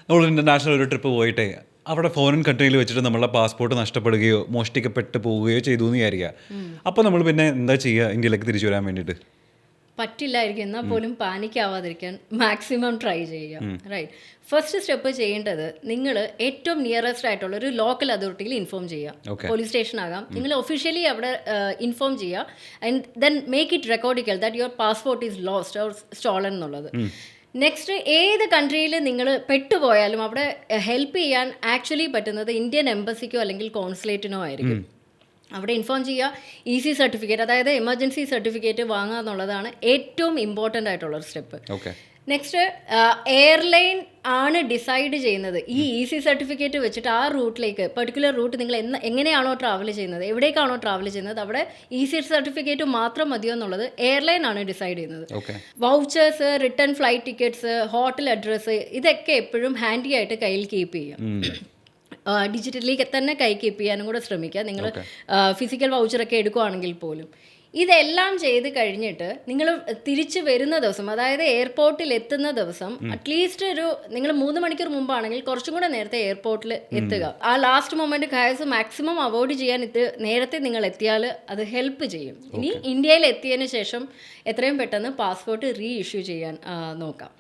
നമ്മൾ ഇൻ്റർനാഷണൽ ഒരു ട്രിപ്പ് പോയിട്ടേ അവിടെ ഫോറിൻ കൺട്രിയിൽ വെച്ചിട്ട് നമ്മളെ പാസ്പോർട്ട് നഷ്ടപ്പെടുകയോ മോഷ്ടിക്കപ്പെട്ട് പോവുകയോ ചെയ്തു എന്ന് വിചാരിക്കുക. അപ്പോൾ നമ്മൾ പിന്നെ എന്താ ചെയ്യുക ഇന്ത്യയിലേക്ക് തിരിച്ചു വരാൻ വേണ്ടിയിട്ട്? പറ്റില്ലായിരിക്കും, എന്നാൽ പോലും പാനിക് ആവാതിരിക്കാൻ മാക്സിമം ട്രൈ ചെയ്യുക. റൈറ്റ്, ഫസ്റ്റ് സ്റ്റെപ്പ് ചെയ്യേണ്ടത് നിങ്ങൾ ഏറ്റവും നിയറസ്റ്റ് ആയിട്ടുള്ള ഒരു ലോക്കൽ അതോറിറ്റിയിൽ ഇൻഫോം ചെയ്യുക. പോലീസ് സ്റ്റേഷൻ ആകാം, നിങ്ങൾ ഒഫീഷ്യലി അവിടെ ഇൻഫോം ചെയ്യുക. ആൻഡ് ദെൻ മേക്ക് ഇറ്റ് റെക്കോർഡിക്കൽ that your passport is lost or stolen എന്നുള്ളത്. നെക്സ്റ്റ്, ഏത് കൺട്രിയിൽ നിങ്ങൾ പെട്ടുപോയാലും അവിടെ ഹെൽപ്പ് ചെയ്യാൻ ആക്ച്വലി പറ്റുന്നത് ഇന്ത്യൻ എംബസിക്കോ അല്ലെങ്കിൽ കോൺസുലേറ്റിനോ ആയിരിക്കും. അവിടെ ഇൻഫോം ചെയ്യുക. EC സർട്ടിഫിക്കറ്റ്, അതായത് എമർജൻസി സർട്ടിഫിക്കറ്റ് വാങ്ങുക എന്നുള്ളതാണ് ഏറ്റവും ഇമ്പോർട്ടൻ്റ് ആയിട്ടുള്ളൊരു സ്റ്റെപ്പ്. നെക്സ്റ്റ്, എയർലൈൻ ആണ് ഡിസൈഡ് ചെയ്യുന്നത് ഈ EC സർട്ടിഫിക്കറ്റ് വെച്ചിട്ട് ആ റൂട്ടിലേക്ക്, പെർട്ടിക്കുലർ റൂട്ട് നിങ്ങൾ എങ്ങനെയാണോ ട്രാവൽ ചെയ്യുന്നത്, എവിടേക്കാണോ ട്രാവൽ ചെയ്യുന്നത്, അവിടെ EC സർട്ടിഫിക്കറ്റ് മാത്രം മതിയോ എന്നുള്ളത് എയർലൈൻ ആണ് ഡിസൈഡ് ചെയ്യുന്നത്. Vouchers, return flight tickets, hotel address, ഇതൊക്കെ എപ്പോഴും ഹാൻഡി ആയിട്ട് കയ്യിൽ കീപ്പ് ചെയ്യുക. ഡിജിറ്റലി തന്നെ കൈ കീപ്പ് ചെയ്യാനും കൂടെ ശ്രമിക്കുക. നിങ്ങൾ ഫിസിക്കൽ വൗച്ചറൊക്കെ എടുക്കുകയാണെങ്കിൽ പോലും ഇതെല്ലാം ചെയ്ത് കഴിഞ്ഞിട്ട് നിങ്ങൾ തിരിച്ച് വരുന്ന ദിവസം, അതായത് എയർപോർട്ടിൽ എത്തുന്ന ദിവസം അറ്റ്ലീസ്റ്റ് നിങ്ങൾ 3 മണിക്കൂർ മുമ്പാണെങ്കിൽ കുറച്ചും കൂടെ നേരത്തെ എയർപോർട്ടിൽ എത്തുക. ആ last moment Kais maximum avoid ചെയ്യാൻ നേരത്തെ നിങ്ങൾ എത്തിയാൽ അത് ഹെൽപ്പ് ചെയ്യും. ഇനി ഇന്ത്യയിൽ എത്തിയതിന് ശേഷം എത്രയും പെട്ടെന്ന് പാസ്പോർട്ട് റീ ഇഷ്യൂ ചെയ്യാൻ നോക്കാം.